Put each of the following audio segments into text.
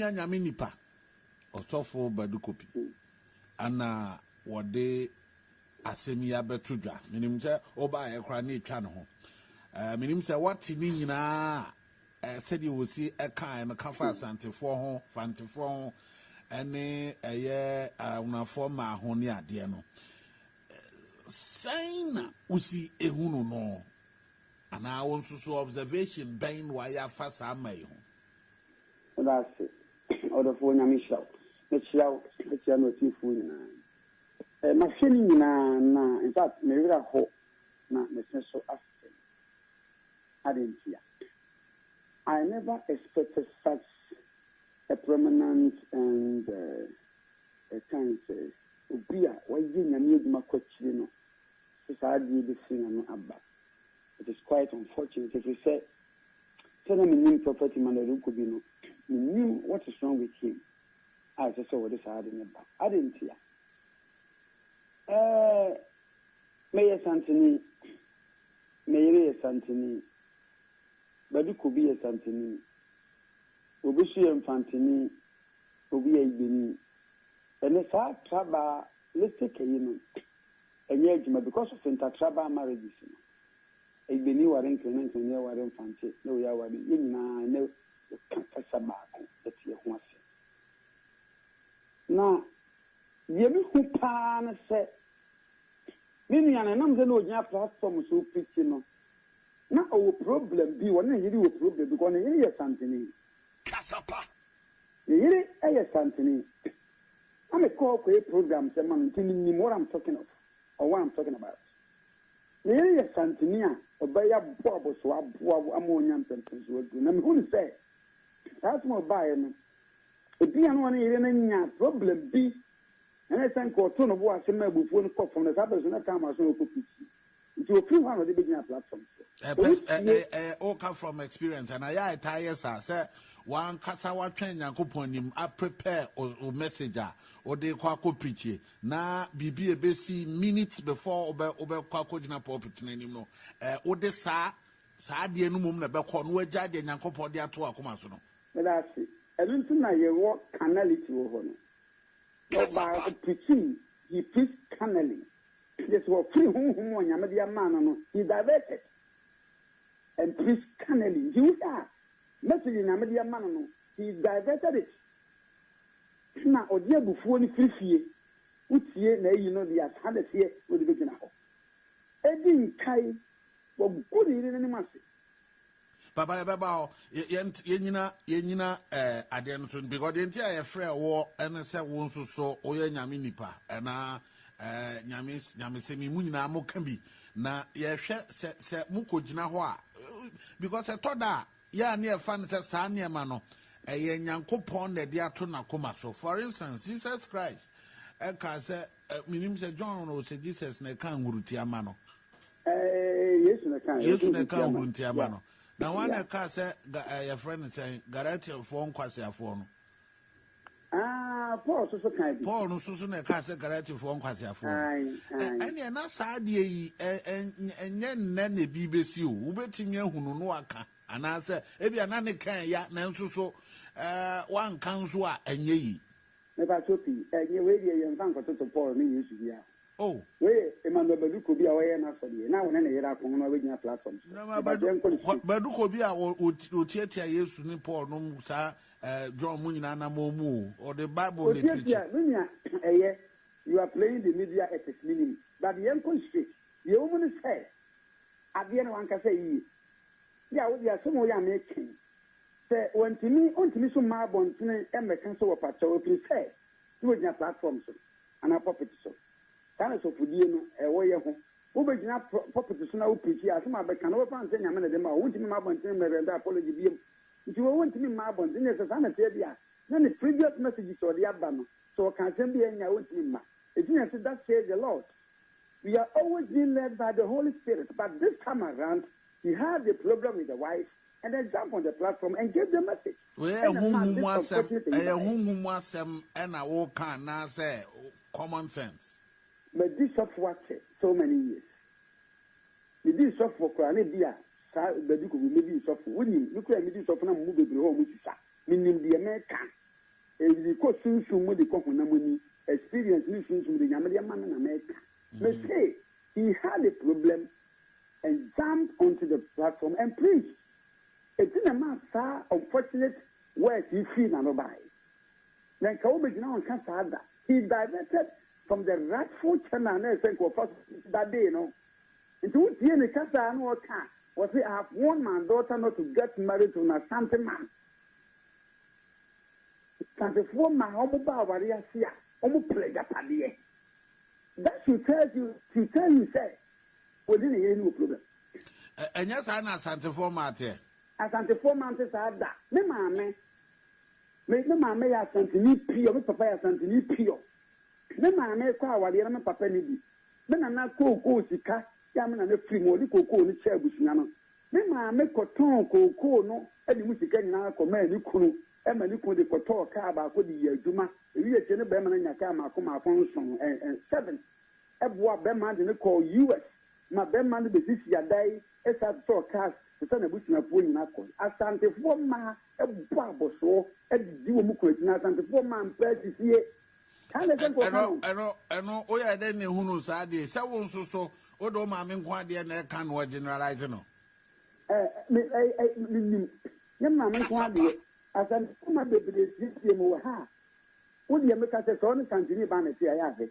onua nyame nipa osofo Badukopi ana wode asemi abeto dwa minim se oba ekra na etwa ne ho minim se wati ni nyina said you will see a kind of comfort Santa for home, Fanti for home, and a year una forma honia diano. Saying we see a huno no, and I want to so observation bang why I fast I may. That's it. Or the phone, I'm shout. Let's shout, let's not see food. Machine na, in fact, maybe I hope not necessary after. I didn't hear. I never expected such a prominent and a kind of Ubia, why didn't I need my question? Society the thing about. It is quite unfortunate if you say, tell them in property man could be no. You knew what is wrong with him. I just saw what is happening about. I didn't hear. Mayor Santini, Mayor Santini. Badukopi a Santini, Obushi and Fantini, Obi a Bini, and the far traba, let's take a union, and yet, because of intertraba marriages. A Bini were inclined to near Warren Fanti, no Yawa, I know the Casabako, that you want to say. Now, you who pan said, Mimi and I know the no platform so pitching. Now our problem be one here you problem because here is something. Kasapa. Here is something. I'm a co-create program, someone telling me what I'm talking of or what I'm talking about. Here is something. Obey a bob or swab ammonia sentence will do. And who say that's more buying. If you want to problem be, and I think or turn of what I may be phone call from the others and I come as no cookie. To a few one of the beginner platforms. All come from experience, and I tire say one Kasawa train and coupon I prepare or messenger or they quaco preach na BB a basi minutes before over quacojina pulpit anymore. Ode sa the enumum about Conway Jad and Yankopo dia to Akumasono. But that's it. I don't think I walk canality over. No, by preaching, he preached canally. This was free home when Yamadia man, he diverted. And priest canally, you are message in Yamadia man, he diverted it. Now, or dear before the free which year, you know, the hardest here with the beginner. Eddie Kai was good in any massive. Papa Baba, Yenina, Adenson, because the entire affair war and I said once or so, Oya Yaminipa, and Yamisemi Munina Mokambi. Na ye se muko jina ho a because I thought that ya near fan says Sanya Mano a Yankopon de diato na koma. So for instance, Jesus Christ Eka say minim say John or say Jesus na kan wurutia mano. Yes na kan wurutia mano. Na one eka say your friend say Galatian for nkwase afo no. Paul so kind. Paul no so na ka se Galatian for nkwase afo. Ene na saade yi enye nne na bi besi o. Ubetimi ahunu no aka. Ana say ebia na ne kan ya na nso so wan kan so a enye yi. Me ba so pi enye we die ye nfa nkoto to Paul ni Yesu bia. Oh. We Badukopi a we na so die. Na wona na yera kon no we gina platform. Na Badukopi a o tietia Yesu ni Paul no sa John Munyina na momu or the Bible le preach. You are playing the media ethics meaning. But the enko straight. The woman say at the end one can say yeah, we are some way making. Say when to me so marbon to emeka so pacho we say to the platform so and a puppet so. Kana so fudie no e wo ye ho. Wo be gina puppet so na wo preach as ma be kana wo fan say nyame na dem a wo ntimi marbon tin me renda apology biem. Nti wo ntimi marbon tin se sa na say bia na the previous messages or the abba no so can say bia nya wo ntimi ma. It means that says the Lord. We are always being led by the Holy Spirit, but this time around, he had a problem with the wife and then jump on the platform and give the message. And I walk on now say common sense. But this of what so many years. The this of for Kranibia, the Duke will maybe suffer. When you look at this of them moving home, which is meaning the American. the question with the Kokunamuni experience, listen to the Yamadia man in America. They say he had a problem and jumped onto the platform and preached. It's in a matter unfortunate words you feel and obey. Then Kaobe now can't have that. He diverted from the rightful channel and think that day, you know. Into the Casa and what can was I have warned my daughter not to get married to a Santa man. Santa for my homo Bavaria, almost play that idea. That should tell you, say, well, didn't hear no problem. And yes, I'm not Santa for Mate. As Santa 4 months I have that. Me, mamma, make the mamma as Santini Pio, Papa Santini Pio. Me, mamma, call what the other Papa Nidi. Then I'm not cool, Sika. Yaman and a free modi cocoa in the chair with Nano. Then I make cotton cocoa no, and you must get now command you could, and you could the cotton car about the year Juma, you get a Beman and Yakama come upon some and 7. Ebwa Beman in the call US. My Beman the Sisia day, as I saw cast, the son of which my poor knuckle. As Santa 4 ma, a barber so, and you mucus, not Santa 4 man practice here. I know, oh, yeah, then who knows I did, so. Odo ma me nkwa de na ka no generalize no me ma me nkwa de asan kuma be be sie mo ha wo de me ka se so ne kantini ba na ti ya afi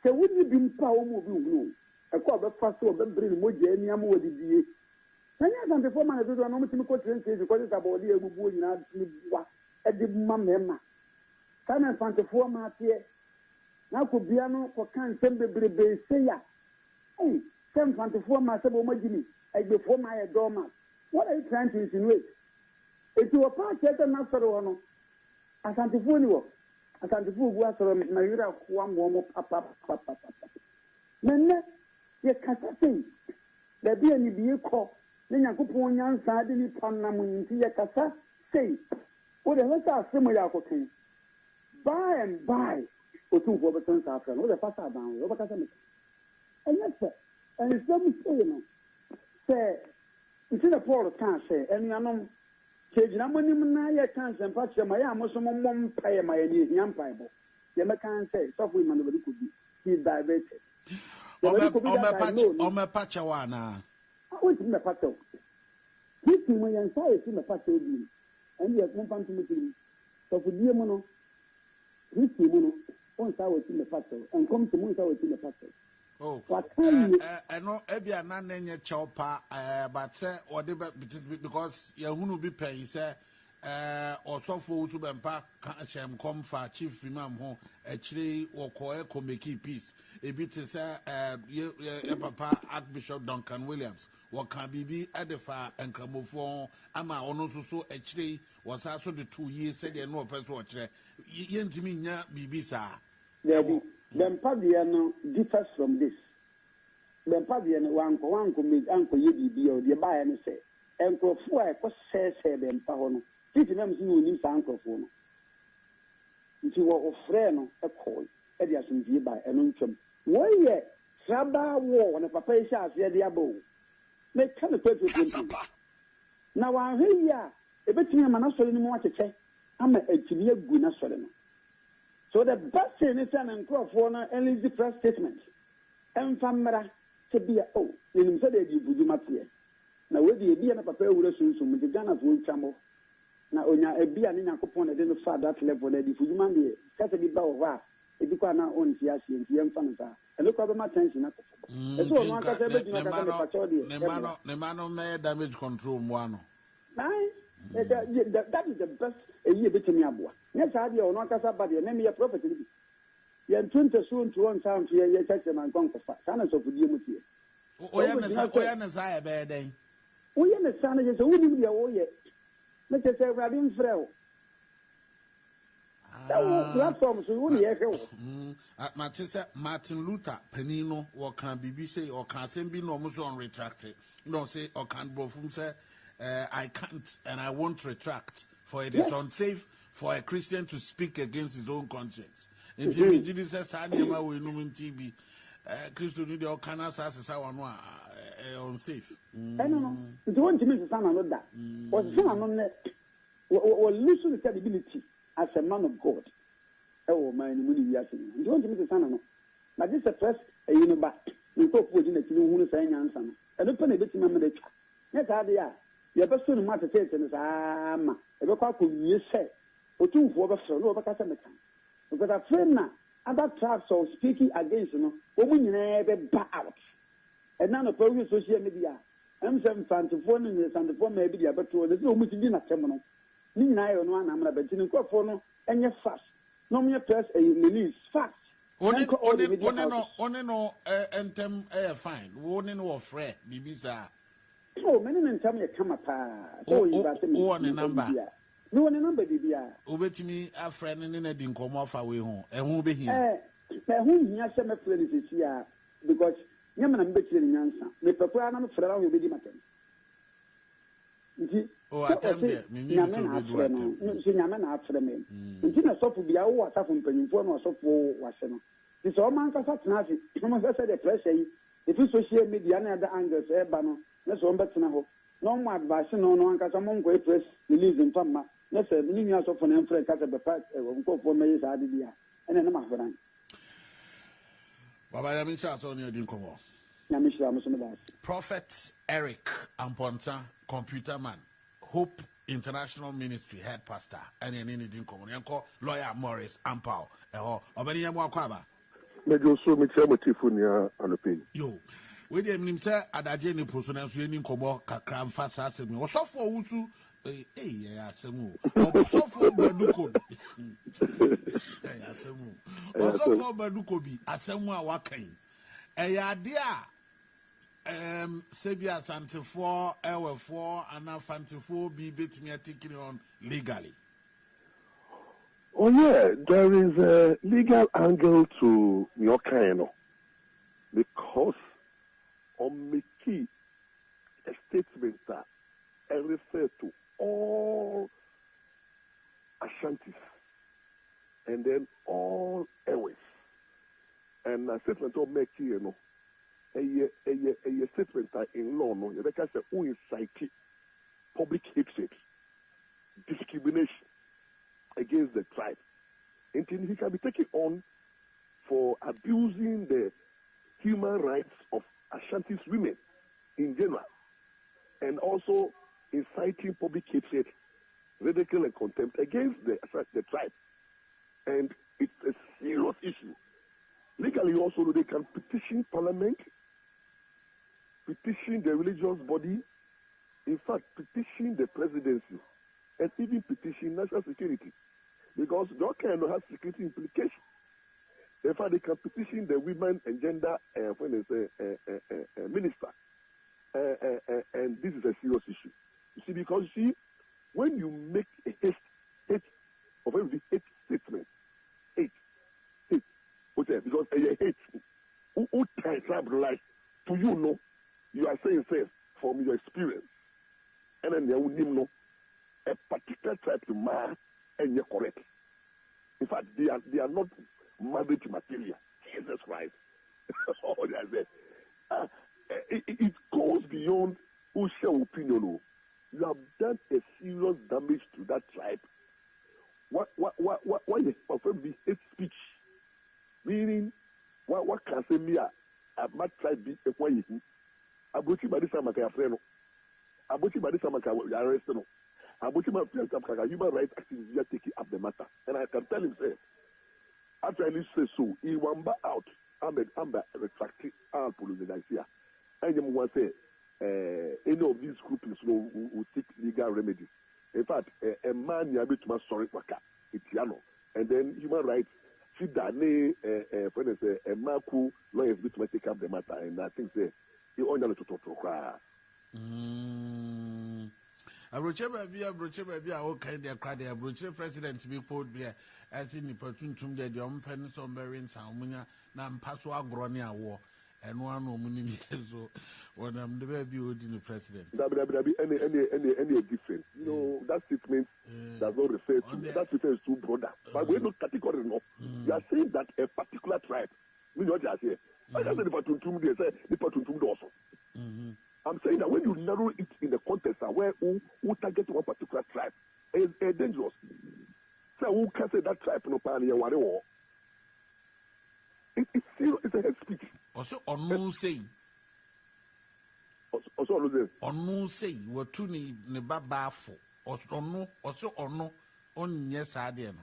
se wo ni bi mpa wo mo bi hunu e ko be fa so be bre ni mo je ni am wo di die na nya dan before man do no mo ti ko train se ko ta bo de egugu ni na ni wa e di ma me ma kana fantefo ma tie na ko bia no ko kan sem be bre be se ya. Hey, 724 myself, Omagini, I before my dormant. What are you trying to insinuate? If you are part of the master one, as Antifonio, as Antifu was from Marira, one more papa. Then, you can't say, there be any be a call, then you could point your side in the Panama into your casa, say, what the hell are similar cooking? By and by, or 2 Robertsons after, no, the pastor down, over Casamity. And yes, sir. And it's very saying, say, it's in a poor can't say, and you know, changing how many money I can't and patch my arm was some one pay my young Bible. The American say, soft women could be. He's diverted. On my patchawana. I was in the patcho. This is my answer in the patcho, and you have one to meeting. So for dear Mono, this is Mono, once I was in the patcho, and come to Moon, I was in the patcho. Oh, I know Ebia Nanya Chopa, but say, or because Yahunu be paying, say, or so for Subampa, Sham Comfa, Chief Imam Home, actually, or Coeco make peace. A bit is Papa Archbishop Duncan Williams, what can be Edifa and Cramofon, Ama Onoso so actually was also the 2 years said there no person watch. Yentiminya Bibisa. The Paviano differs from this. The Paviano one could make Uncle Yidi or the buyer and say, Uncle Foy, what says them Pahono? This is you need Uncle Fono. If you were a friend, a call, Edias and Giba and Unchum. Why yet? Saba war and a papa shas the diabo. Make kind of person. Now I'm here. A bit of an answer anymore to say, I'm a Chilia Guna Solomon. So the best thing is an microphone and the first statement. And Famara to be a oh, in said you would you now with the idea of a pair with with the gun of wood chamber. Now on your beer in a coupon identify that level that if you man the Saturday bow if you can now own Siasi and Tiam Fanata. And look over my attention. The man may damage control one. That is the best a year between Yabua. Yes, I do not as a body, and name your property. You're 20 soon to 1 sound to your text and conquer Sanas of the here. Oh, yes, I have a day. We understand it is only the old yet. Let us say, Rabin Frel. Platforms, we wouldn't hear. Martin Luther, Penino, or can BBC or can send be no on retracted. Don't say, or can Bofum say, I can't and I won't retract, for it is unsafe for a Christian to speak against his own conscience. In TV, Jesus says, we know in TV, Christian need all kind of assassins, unsafe. I don't know. It's one to me, the son of that. Was son on that. Or losing the credibility. as a man of God. Oh, my money, yes. You don't think it's an but this is a press, you know, but you talk with the who is saying answer. And open a bit of memory. Yes, idea. You have soon matter to say, a quack you say, or two for the solo of a customer. Because a friend now, other tribes are speaking against you, women never back out. And none of social media. I'm saying, phone and the phone maybe, but there's no much in a terminal. Nina, one, I'm not between phone and your fast. No mere press a release fast. Only no entem fine. Only no free bibisa. Oh, many men tell me a come apart. Oh, you got me one number. No one number, Dibia. Obet me a friend in a didn't come off away home. And won't be here. Whom he has some friends this year because Yaman and Betty in answer. The papa and Ferrari will be the matter. Oh, I tell you, Yaman after me. Until a soap will be our water from Pennyphone or soap for Washington. It's all man for such nothing. Someone said the pressure. If you social media and other angles, banner, that's one better now. No more advice, no one can someone go press release in Fama. Let's say, many years of an emperor cut the fact of 4 years idea. And then I'm after Baba Yamisha Sonia Dinkomo. Prophet Eric Amponta, computer man, Hope International Ministry head pastor, and any Dinkomo, lawyer Morris Ampao, or Obania Mwakaba. Major so me tell Tifunia and opinion. Yo, with him himself at a Jenny Pusuna, swinging Kobo, Kakram fast as me, or so for Usu. Yeah, Samu. So for Baduko. Samu. Also for Badukobi, Asamu Wakan. A idea. Sabia Santa 4, hour 4, and now Fanta 4 be bit me taking on legally. Oh, yeah, there is a legal angle to your kind because on the key, a statement that I refer to all Ashantis and then all Ewes. And a statement of make a statement in law, no, you can say, who incite public hatred, discrimination against the tribe. Until he can be taken on for abusing the human rights of Ashanti's women in general, and also inciting public hatred, ridicule, and contempt against the tribe. And it's a serious issue. Legally, also, they can petition Parliament, petition the religious body, in fact, petition the presidency, and even petition national security. Because that kind of has security implications. In fact, they can petition the women and gender minister. And this is a serious issue. You see, because you see, when you make a hate statement, because a hate, who tribe life, to you know, you are saying from your experience, and then you know a particular tribe to man, and you're correct. In fact, they are not marriage material. Jesus Christ. It goes beyond who share opinion. You have done a serious damage to that tribe. What you often be hate speech? Meaning, what can say me? I might try to be a quiet. Abuchi Badisa Maka friend. Abuchi Badisa Maka arrest no. Abuchi Badisa human rights activists are taking up the matter, and I can tell him say, after I say so, he wamba out. I'm retracting all police here. And you want to say any of these groups will take legal remedies. In fact, a man you bit to sorry waka itiano, and then human rights. See that when they say a man who lawyers bit to take up the matter, and I think say you only to cry. Abroche baby, I will kind of cry. The Abroche president to be put there as in the Patuntum, the Pen Somberin, Samunia, Nam Pasua Gronia war, and one woman so when I'm the baby in the president. Any different. You know, that statement does not refer to that refers to brother. But we're not categorical enough. You are saying that a particular tribe, we know just here. I just say the Patuntum, they say the Patuntum also. I'm saying that when you narrow it in the context where who target one particular tribe is dangerous. So who can say that tribe no pan and whatever. It's serious. It's a hate speech. Also, on no say. Also, say what to ni babafo. Also, on yes, I didn't.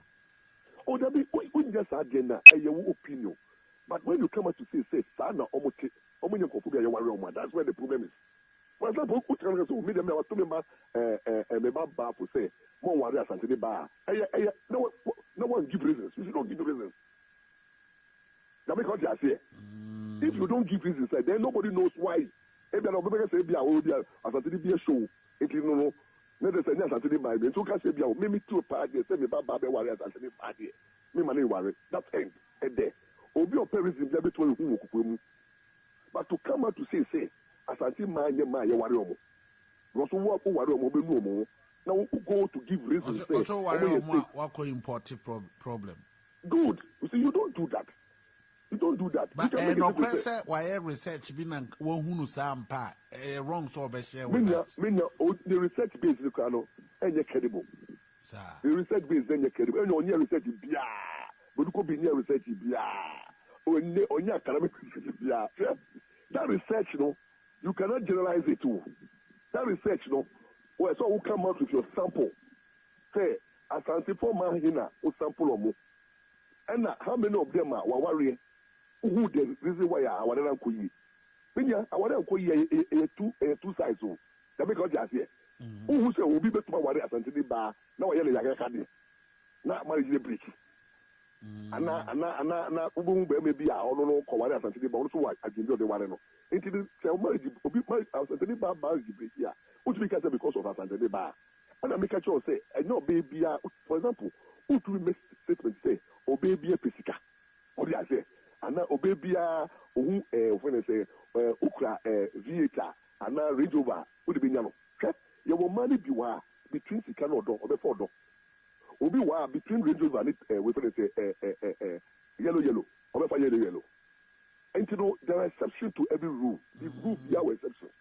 Oh, that be just agenda. Your opinion. But when you come out to say, Sana, Omophobia, that's where the problem is. For example, who can say, me, them, I was talking about a bar for say, more warriors and the bar. No one give reasons. You don't give reasons. That make what you say. If you don't give reasons, then nobody knows why. If you don't say, I will be a show. If you know, never say, yes, I by me. So can say, maybe two parties, say, me, Baba warriors and the party. Me, money worry. That's end. And there. Obi or parents in the between whom. But to come out to say, as I think my warrior. Also, what warrior will be now go to give reasons. Also, what important problem. Good. You see, you don't do that. You don't do that. But no question why research been and one who some part wrong so be share with us. The research base you can and you're credible. Sir. The research base then you're credible. And on your research bia. But you could be near research bia. On your academic research bia. That research, you cannot generalize it too. That research, where so who come out with your sample. Say, as anti-4 man here, or sample or more. And how many of them are warrior? Who the reason why I want to call you? I want to call you two sides. That because you are here. Who say will be better warrior as anti bar? Now I yell like a not marriage the breach. And now, maybe I don't know warrior as anti bar. Also, I can do the warrior. Into the marriage, as anti bar breach here. Which we can say because of as anti bar. And I make a choice say, I know baby, for example, who to make statement say, oh baby, a pesica. Or the say. And now obebia who when I say ukra theater and now Range Rover would be no. You will money be wa between Sikano door or before door. Obi wa between Range Rover and we say yellow or before yellow. And you know there are exceptions to every rule. The rule there are exceptions.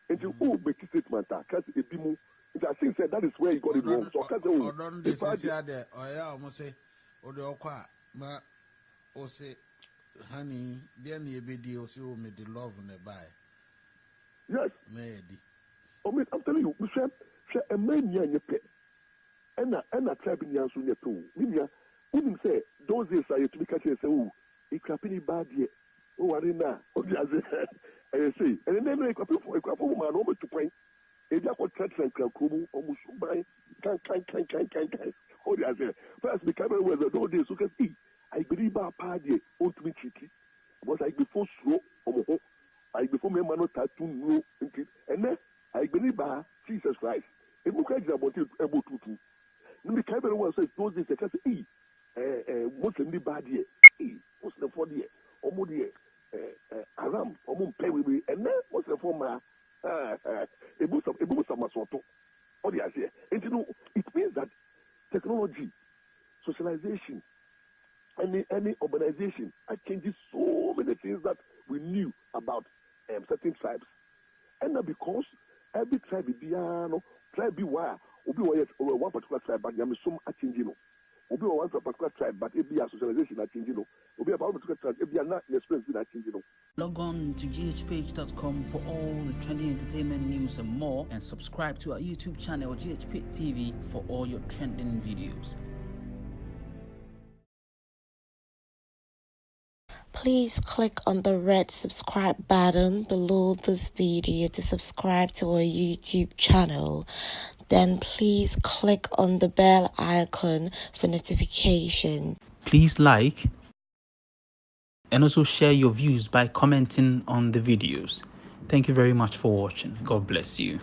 And you make a statement that can't be more. I think that is where you got it wrong. So can't say oh yeah, almost say or the okwa ma o say honey, then you be the also made the love in the buy. Yes. Maybe. I'm telling you, we share a man near your pet. And a tribe in your soon too. Minia, wouldn't say those days are to be catching say, oh, it crappy bad yet. Oh, I didn't know. I say, and then make a couple man over to point. If you got tracks and Krakumu, almost by can. Oh, I say, first become aware that those days you can see. I believe our party won't be tricky. But I before slow, I before me man tattoo no, and then I believe Jesus Christ. If you can't about it, able to. No, the Bible was says those days, I can say, what's in the bad year? What's the 4 year? Almost year, Aram, almost pay with me, and then what's the former? A boost of Masoto. What do I say? And you know, it means that technology, socialization, any urbanization that changes so many things that we knew about certain tribes. And now because every tribe tribe be where one particular tribe, but there is some changing. Obi one particular tribe, but it be a socialization that changing. Obi about particular tribe, it be not experience that changing. Log on to ghpage.com for all the trending entertainment news and more, and subscribe to our YouTube channel GHP TV for all your trending videos. Please click on the red subscribe button below this video to subscribe to our YouTube channel. Then please click on the bell icon for notification. Please like and also share your views by commenting on the videos. Thank you very much for watching. God bless you.